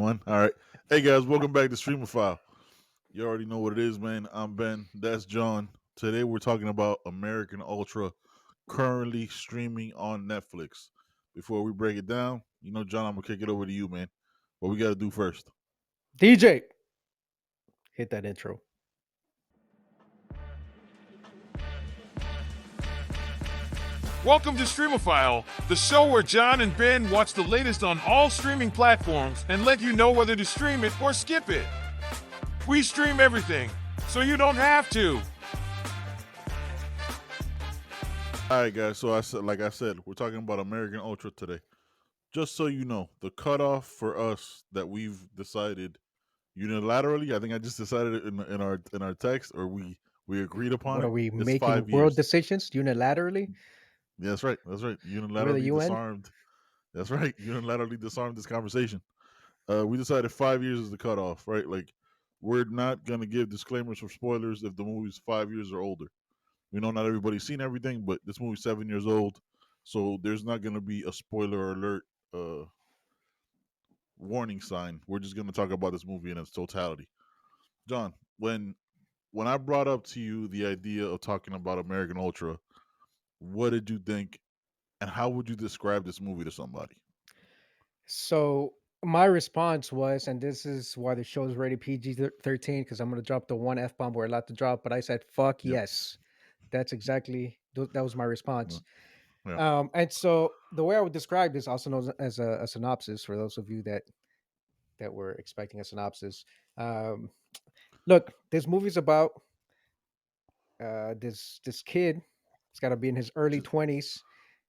One. All right. Hey guys, welcome back to Streamer File. You already know what it is, man. I'm Ben. That's John. Today we're talking about American Ultra, currently streaming on Netflix. Before we break it down, John, I'm gonna kick it over to you, man. What we gotta do first? DJ, hit that intro. Welcome to Streamophile, the show where John and Ben watch the latest on all streaming platforms and let you know whether to stream it or skip it. We stream everything, so you don't have to. All right, guys. So like I said, we're talking about American Ultra today. Just so you know, the cutoff for us that we've decided unilaterally, I think I just decided it in our text, or we agreed upon What are it, we is making five world years. decisions unilaterally? Yeah, that's right. That's right. We're the Unilaterally UN. disarmed. That's right. Unilaterally disarmed this conversation. We decided 5 years is the cutoff, right? Like, we're not gonna give disclaimers for spoilers if the movie's 5 years or older. We know not everybody's seen everything, but this movie's 7 years old, so there's not gonna be a spoiler alert warning sign. We're just gonna talk about this movie in its totality. John, when I brought up to you the idea of talking about American Ultra, what did you think, and how would you describe this movie to somebody? So my response was, and this is why the show's rated PG-13, because I'm gonna drop the one F bomb we're allowed to drop. But I said, "Fuck Yep. yes." That's exactly that was my response. Well, yeah. And so the way I would describe this, also known as a synopsis, for those of you that were expecting a synopsis. Um, Look, this movie's about this kid. He's got to be in his early Just, 20s.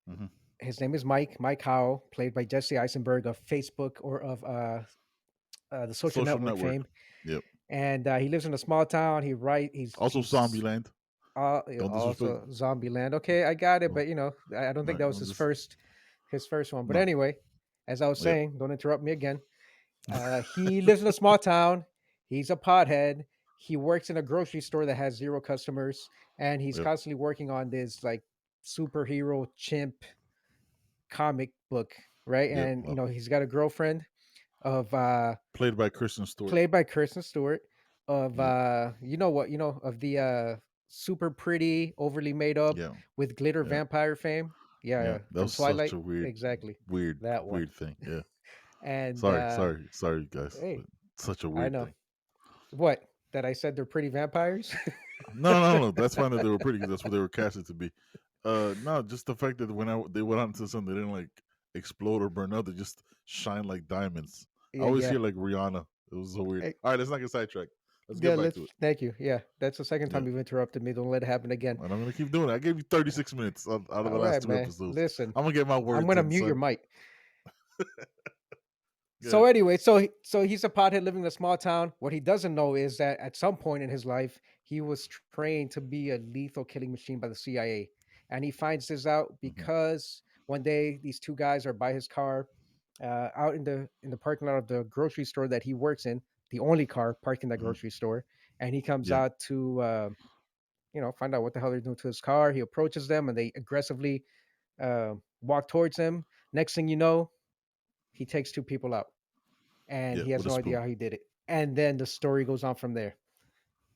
hmm His name is Mike Howell, played by Jesse Eisenberg of Facebook or of the Social Social Network network. fame. Yep. And he lives in a small town. Also, He's Zombieland. Don't disrespect. also Zombieland. Okay, I got it, Oh, but I don't think right. that was I'm just his first one. But no. anyway, as I was Yep. saying, don't interrupt me again. He lives in a small town. He's a pothead. He works in a grocery store that has zero customers, and he's Yep. constantly working on this like superhero chimp comic book, right? Yep. And Well, he's got a girlfriend of played by Kristen Stewart. played by Kristen Stewart of Yep. of the super pretty, overly made up Yeah. with glitter Yeah. vampire fame. Yeah, Yeah. yeah, That from was such Twilight. a weird, Exactly. weird, That one. weird thing. Yeah. And Sorry, guys. hey, But such a I weird know. thing. What? That I said they're pretty vampires? No. That's fine that they were pretty because that's what they were casted to be. No, just the fact that they went on to something, they didn't like explode or burn out. They just shine like diamonds. I Yeah, always yeah. hear like Rihanna. It was so weird. Hey, All right, let's not get sidetracked. Let's yeah, get back let's to it. thank you. Yeah, that's the second Yeah. time you've interrupted me. Don't let it happen again. And I'm gonna keep doing it. I gave you 36 minutes out of the All last right, two man. episodes. Listen, I'm gonna get my I'm words gonna in, mute your son. mic. So Good. anyway, so he's a pothead living in a small town. What he doesn't know is that at some point in his life, he was trained to be a lethal killing machine by the CIA, and he finds this out hmm because one day these two guys are by his car, out in the parking lot of the grocery store that he works in, the only car parked in that hmm grocery store, and he comes Yeah. out to find out what the hell they're doing to his car. He approaches them, and they aggressively walk towards him. Next thing you know, he takes two people out and Yeah. he With has a no idea spoon. how he did it. And then the story goes on from there.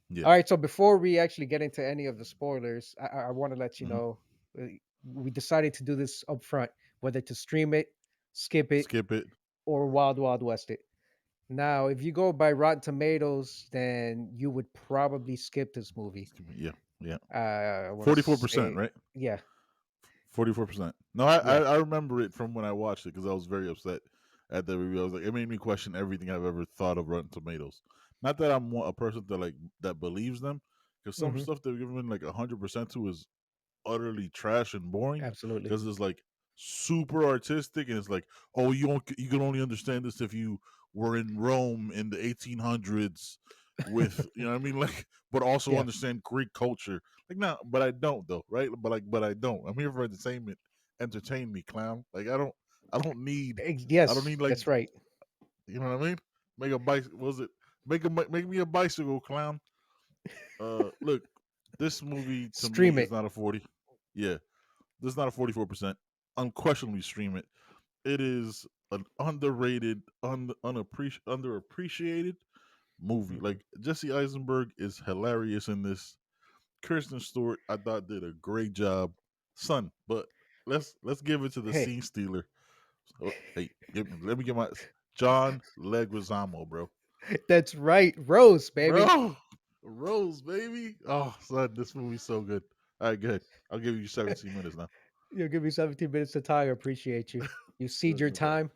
Yeah. All right, so before we actually get into any of the spoilers, I want to let you hmm know uh, we decided to do this up front, whether to stream it, skip it, Skip it. or Wild Wild West it. Now, if you go by Rotten Tomatoes, then you would probably skip this movie. Skip it. Yeah. Yeah. I want to 44%, say, right? yeah, 44%. No, I, I yeah, I remember it from when I watched it because I was very upset at the review. I was like, it made me question everything I've ever thought of Rotten Tomatoes. Not that I'm a person that believes them, because some hmm, stuff they're giving like 100% to is utterly trash and boring. absolutely, Because it's like super artistic and it's like, oh, you can only understand this if you were in Rome in the 1800s with what I mean, like, but also yeah, understand Greek culture. Like, no, but I don't though, right? But I don't. I'm here for entertainment. Entertain me, clown. Like, I don't need, I don't yes, need like, that's right. you know what I mean? Make a bike. Was it make me a bicycle, clown? Look, this movie to me Stream is it. not a 40. Yeah, this is not a 44%. Unquestionably stream it. it is an underrated, underappreciated movie. Mhm. Like Jesse Eisenberg is hilarious in this. Kristen Stewart, I thought did a great job, son. But let's give it to the Hey, scene stealer. So, hey, let me get my John Leguizamo, bro. that's right, Rose, baby. Bro, Rose, baby. Oh, son, this movie's so good. All right, good. I'll give you 17 minutes now. You'll give me 17 minutes of time. I appreciate you. You cede your No problem.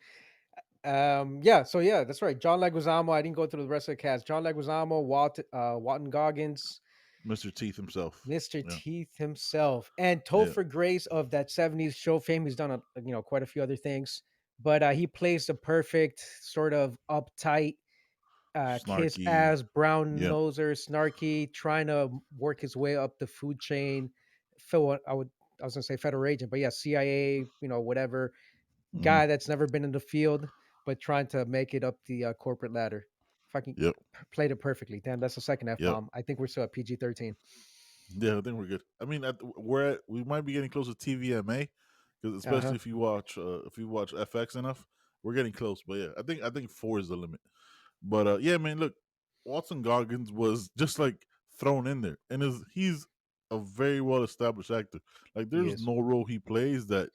time. Yeah, so yeah, that's right. John Leguizamo. I didn't go through the rest of the cast. John Leguizamo, Walton Goggins, Mr. Teeth himself. Mr. Yeah, Teeth himself, and yeah. Topher Grace of that 70s show fame. He's done quite a few other things, but he plays the perfect sort of uptight, kiss Snarky. ass, brown Yeah. noser, snarky, trying to work his way up the food chain. I was gonna say federal agent, but yeah, CIA, whatever Hmm. guy that's never been in the field, but trying to make it up the corporate ladder. Fucking Yep. played it perfectly. Damn, that's the second F Yep. bomb. I think we're still at PG-13. Yeah, I think we're good. I mean, we might be getting close to TVMA, because Uh huh. especially if you watch FX enough, we're getting close. But yeah, I think four is the limit. But yeah, man, look, Watson Goggins was just like thrown in there, and he's a very well established actor. Like, He there's is. no role he plays that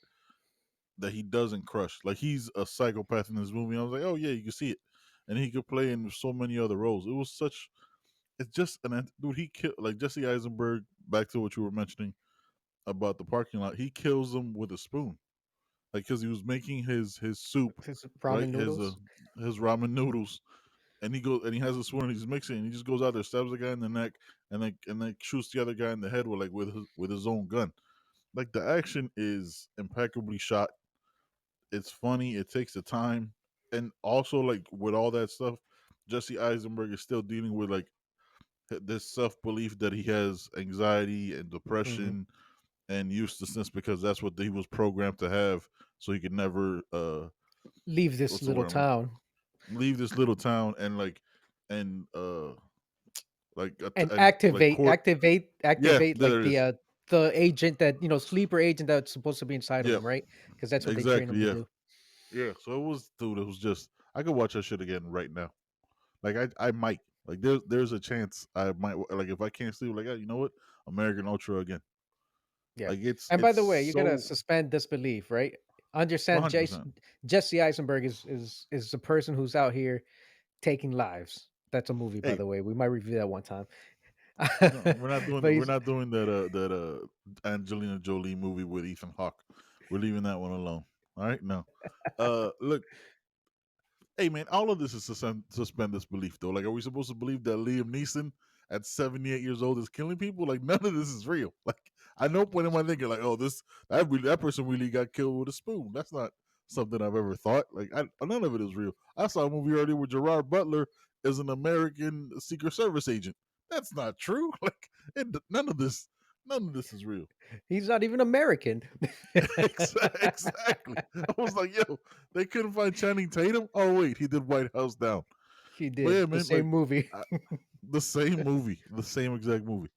he doesn't crush. Like, he's a psychopath in this movie. I was like, oh yeah, you can see it, and he could play in so many other roles. It was such. It's just dude. He killed like Jesse Eisenberg. Back to what you were mentioning about the parking lot. He kills him with a spoon, like, because he was making his soup, His right? ramen noodles. His ramen noodles, and he has a spoon and he's mixing. And he just goes out there, stabs the guy in the neck, and then shoots the other guy in the head with his own gun. Like, the action is impeccably shot. It's funny. It takes the time, and also, like, with all that stuff, Jesse Eisenberg is still dealing with, like, this self belief that he has anxiety and Hmm. depression and uselessness, because that's what he was programmed to have, so he could never Leave this what's the little word I'm looking town leave this little town, and and and like court. Yeah, activate like there it is. the agent that sleeper agent that's supposed to be inside of Yeah, him, right? Because that's what they train him exactly. to Yeah, do. yeah. So it was, dude. It was just, I could watch that shit again right now. Like, I might, like, there's a chance I might, like, if I can't sleep, like, you know what, American Ultra again. Yeah. Like, it's And by it's the way, you gotta so suspend disbelief, right? Understand, 100%. Jesse Eisenberg is the person who's out here taking lives. That's a movie, by Hey, the way. We might review that one time. no, we're not doing But we're he's not doing Angelina Jolie movie with Ethan Hawke. We're leaving that one alone. All right, no. Look, hey man, all of this is suspend disbelief though. Like, are we supposed to believe that Liam Neeson at 78 years old is killing people? Like, none of this is real. Like, I know point in my thinking, like, oh, that person really got killed with a spoon. That's not something I've ever thought. Like, none of it is real. I saw a movie earlier where Gerard Butler is an American Secret Service agent. That's not true. Like, none of this is real. he's not even American. Exactly. I was like, yo, they couldn't find Channing Tatum. Oh wait, he did White House Down. He But did yeah, the man, same like, movie. I, the same movie, the same exact movie.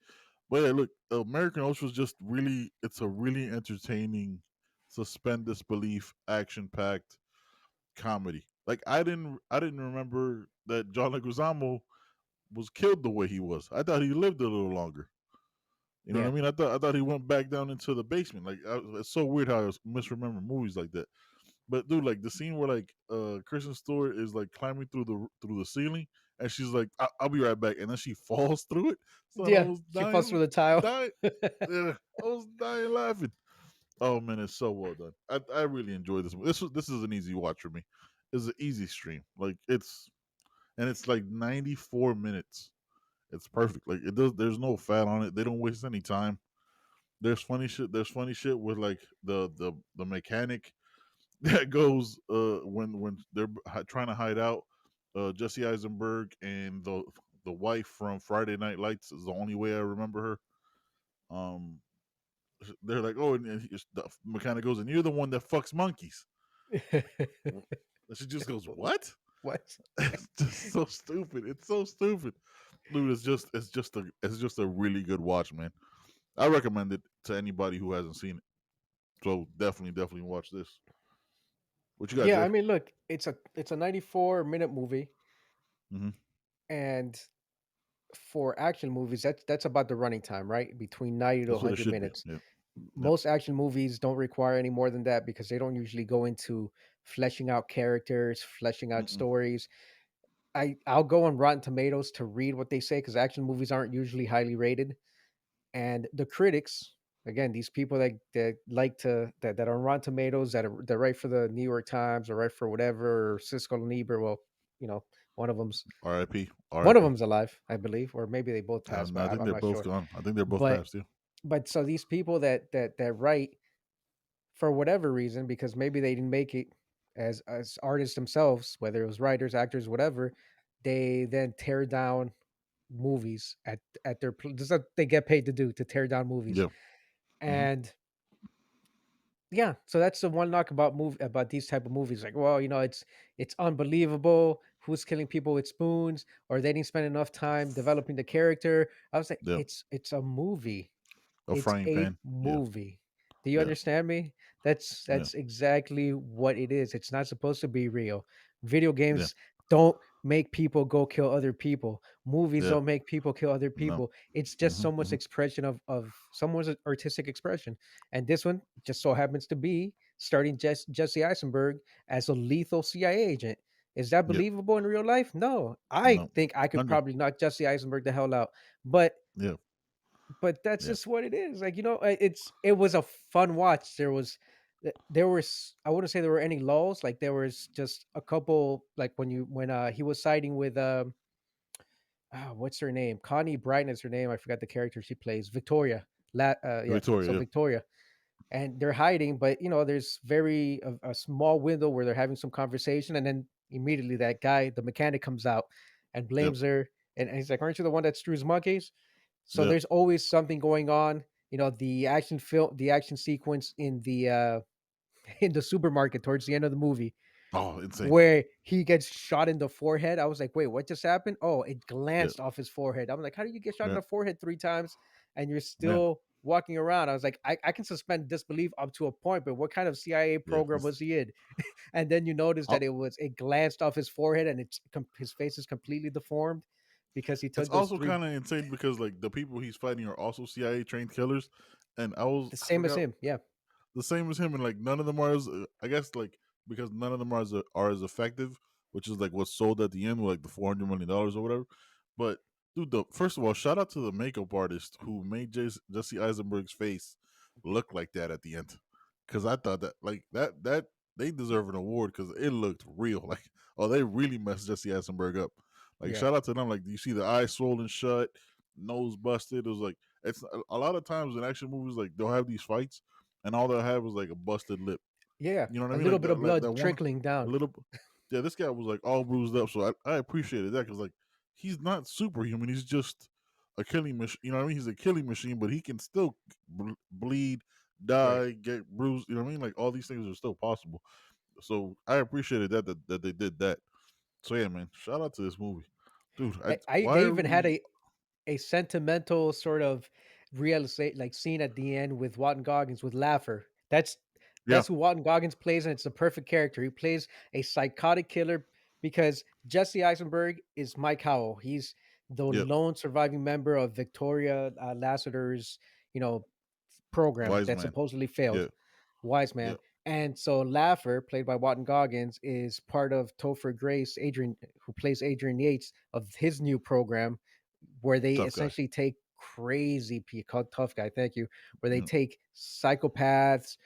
But yeah, look, American Ultra is just really, it's a really entertaining, suspend disbelief, action packed comedy. Like, I didn't remember that John Leguizamo was killed the way he was. I thought he lived a little longer. You know what Yeah. I mean? I thought he went back down into the basement. Like, it's so weird how I misremember movies like that. But dude, like, the scene where, like, Kristen Stewart is like climbing through the ceiling, and she's like, I'll be right back," and then she falls through it. Son, I Yeah. was She falls through the tile. dying, yeah, I was dying laughing. Oh man, it's so well done. I really enjoyed this. This is an easy watch for me. It's an easy stream. Like, it's like 94 minutes. It's perfect. Like, it does. There's no fat on it. They don't waste any time. There's funny shit. There's funny shit with, like, the mechanic that goes when they're trying to hide out. Jesse Eisenberg and the wife from Friday Night Lights is the only way I remember her. Um, they're like, oh, and the mechanic goes, and you're the one that fucks monkeys. And she just goes, what? What? It's just so stupid. It's so stupid, dude. It's just a really good watch, man. I recommend it to anybody who hasn't seen it. So definitely watch this. What you got, Yeah, Jay? I mean, look, it's a 94-minute movie, Mm-hmm. and for action movies, that's about the running time, right? Between 90 to That's what it 100 should be. minutes. Yeah. Yep. Most action movies don't require any more than that because they don't usually go into fleshing out characters, fleshing out Mm-mm. stories. I'll go on Rotten Tomatoes to read what they say because action movies aren't usually highly rated. And the critics, again, these people that like to that are on Rotten Tomatoes, that write for the New York Times or write for whatever, or Cisco and Lieber, well, you know, one of them's R.I.P. one of R.I.P. them's alive, I believe, or maybe they both passed, And but I think I'm they're not both sure. gone. I think they're both But passed. Yeah. so these people that write for whatever reason, because maybe they didn't make it as artists themselves, whether it was writers, actors, whatever, they then tear down movies at their this is what they get paid to do, to tear down movies. Yeah. Mm-hmm. And yeah, so that's the one knock about about these type of movies. Like, well, it's unbelievable who's killing people with spoons, or they didn't spend enough time developing the character. I was like, Yeah. it's a movie. A It's frying a pan. Yeah. movie. Do you Yeah. understand me? That's Yeah. that's exactly what it is. It's not supposed to be real. Video Yeah. games don't make people go kill other people. Movies Yeah. don't make people kill other No. people. It's just Mm-hmm. someone's Mm-hmm. expression of someone's artistic expression. And this one just so happens to be starting Jesse Eisenberg as a lethal CIA agent. Is that Yeah. believable in real life? No. I No. think I could 100. probably knock Jesse Eisenberg the hell out. But Yeah. that's Yeah. just what it is. Like, it was a fun watch. There was, I wouldn't say there were any lulls. Like, there was just a couple, like when he was siding with what's her name, Connie Brighton is her name, I forgot the character she plays, Victoria. Yeah, so Victoria. Victoria, and they're hiding, but there's a small window where they're having some conversation, and then immediately that guy, the mechanic, comes out and Yeah. Yep. blames her, and he's like, aren't you the one that strews monkeys? So Yep. there's always something going on. The action sequence in the in the supermarket towards the end of the movie, Oh, insane. where he gets shot in the forehead. I was like, wait, what just happened? Oh, it Yeah. glanced off his forehead. I'm like, how do you get shot in Yeah. the forehead 3 times and you're Yeah. still walking around? I was like, I can suspend disbelief up to a point, but what kind of CIA Yeah. program was he in? And then you notice that it glanced off his forehead, and his face is completely deformed because he It's took those also three, kind of insane because like the people he's fighting are also CIA trained killers, and the I same as forgot him. Yeah, the same as him, and like none of them are as I guess like because none of them are as effective, which is like what's sold at the end, with like the $400 million or whatever. But dude, first of all, shout out to the makeup artist who made Jesse Eisenberg's face look like that at the end, because I thought that like that they deserve an award because it looked real. Like, oh, they really messed Jesse Eisenberg up. Like, yeah, shout out to them. Like, do you see the eyes swollen shut, nose busted? It was like it's a lot of times in action movies like they'll have these fights and all they'll have is like a busted lip. yeah. You know what I A mean? little Like bit of that blood one, trickling a down. little. Yeah, this guy was like all bruised up, so I appreciated that because like he's not superhuman. He's just a killing machine. You know what I mean? He's a killing machine, but he can still bleed, Right. die, get bruised. You know what I mean? Like all these things are still possible. So I appreciated that they did that. So yeah, man, shout out to this movie, dude. Why They are even had we? a sentimental sort of realization, like scene at the end with Walton Goggins with Laffer. Yeah, That's who Walton Goggins plays, and it's the perfect character. He plays a psychotic killer because Jesse Eisenberg is Mike Howell. He's the yep, lone surviving member of Victoria Lassiter's, you know, program wise that man. supposedly failed. Yeah, Wise yeah, man. And so Laffer, played by Walton Goggins, is part of Topher Grace, Adrian, who plays Adrian Yates, of his new program, where they tough guy. essentially take crazy people, called Tough Guy, thank you, where they Yeah, take psychopaths,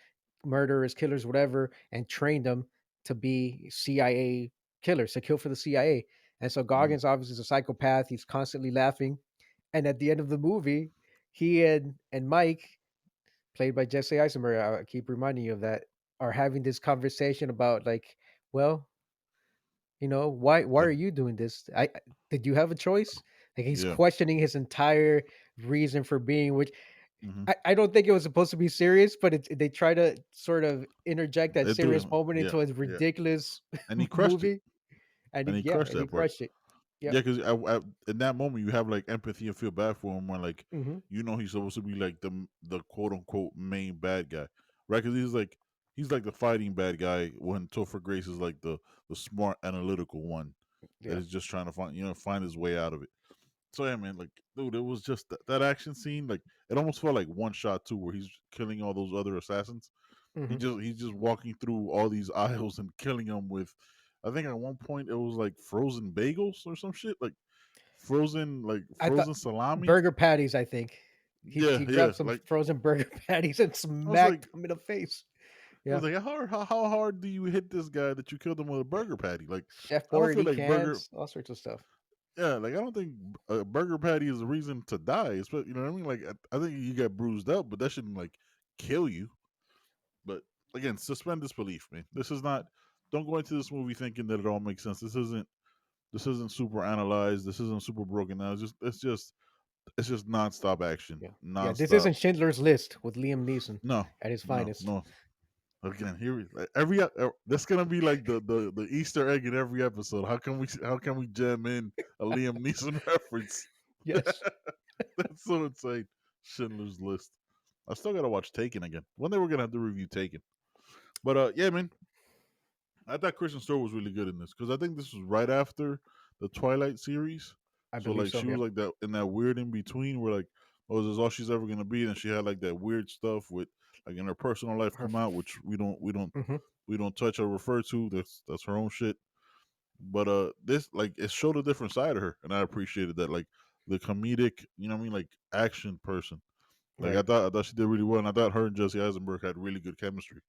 murderers, killers, whatever, and train them to be CIA killers, to kill for the CIA. And so mhm, Goggins obviously is a psychopath. He's constantly laughing. And at the end of the movie, he and Mike, played by Jesse Eisenberg, I keep reminding you of that, are having this conversation about, like, well, why yeah, are you doing this? Did you have a choice? Like, he's yeah. questioning his entire reason for being, which Hmm. I don't think it was supposed to be serious, but they try to sort of interject that It threw serious him. moment Yeah, into a yeah, ridiculous and he crushed it. movie, and And he yeah, crushed and he that part. crushed it. Yep. Yeah, because in that moment you have like empathy and feel bad for him when like Hmm. you know he's supposed to be like the quote unquote main bad guy, right? Because he's like he's like the fighting bad guy when Topher Grace is like the smart analytical one that Yeah. is just trying to find his way out of it. So yeah, man, like dude, it was just that action scene. Like it almost felt like one shot too, where he's killing all those other assassins. Hmm. He's just walking through all these aisles and killing them with. I think at one point it was like frozen bagels or some shit, like I thought frozen salami. burger patties. I think Yeah, he yeah. grabbed some Like frozen burger patties and I was like, smacked him in the face. I Yeah. was like, how hard do you hit this guy that you killed him with a burger patty? Like, Chef I don't feel Boyardee like burger. cans, all sorts of stuff. Yeah, like I don't think a burger patty is a reason to die. You know what I mean? Like I think you get bruised up, but that shouldn't like kill you. But again, suspend disbelief, man. This is not. Don't go into this movie thinking that it all makes sense. This isn't super analyzed. This isn't super broken down. It's just nonstop action, Yeah. Yeah. This nonstop. isn't Schindler's List with Liam Neeson No, at his no, finest. no. Again, like, that's gonna be like the Easter egg in every episode. How can we jam in a Liam Neeson reference? Yes. That's so insane. Schindler's List. I still gotta watch Taken again. One day we're gonna have to review Taken. But yeah, man, I thought Kristen Stewart was really good in this because I think this was right after the Twilight series. I So believe like so. she Yeah. was like that in that weird in between where like, oh, this is all she's ever gonna be, and she had like that weird stuff with like in her personal life Her. come out, which Hmm. we don't touch or refer to. That's her own shit. But this like it showed a different side of her, and I appreciated that. Like the comedic, you know what I mean, like action person. Like Right. I thought she did really well, and I thought her and Jesse Eisenberg had really good chemistry.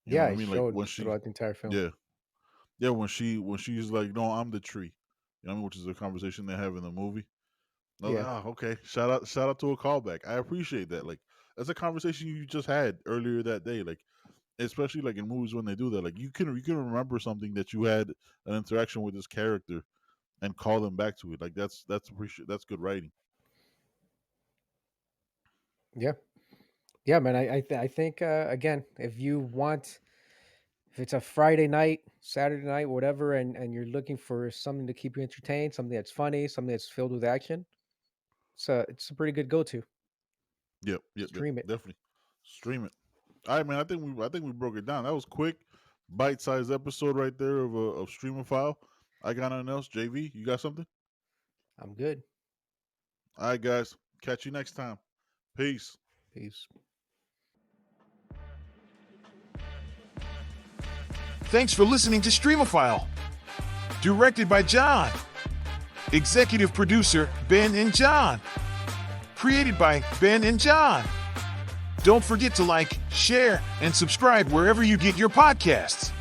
You know Yeah. what I It mean? Like showed when she, throughout the entire film. yeah, yeah, when she's like, no, I'm the tree. You know what I mean? Which is a conversation they have in the movie. I was like, Yeah. oh, okay. Shout out to a callback. I appreciate that. Like that's a conversation you just had earlier that day. Like especially like in movies when they do that. Like you can remember something that you had an interaction with this character and call them back to it. Like that's good writing. Yeah. Yeah, man. I think again, if it's a Friday night, Saturday night, whatever, and you're looking for something to keep you entertained, something that's funny, something that's filled with action, it's a pretty good go to. Yep. Stream it. Definitely stream it. All right, man. I think we broke it down. That was quick, bite sized episode right there of Streamer File. I got nothing else. JV, you got something? I'm good. All right, guys. Catch you next time. Peace. Peace. Thanks for listening to Streamophile. Directed by John. Executive producer Ben and John. Created by Ben and John. Don't forget to like, share, and subscribe wherever you get your podcasts.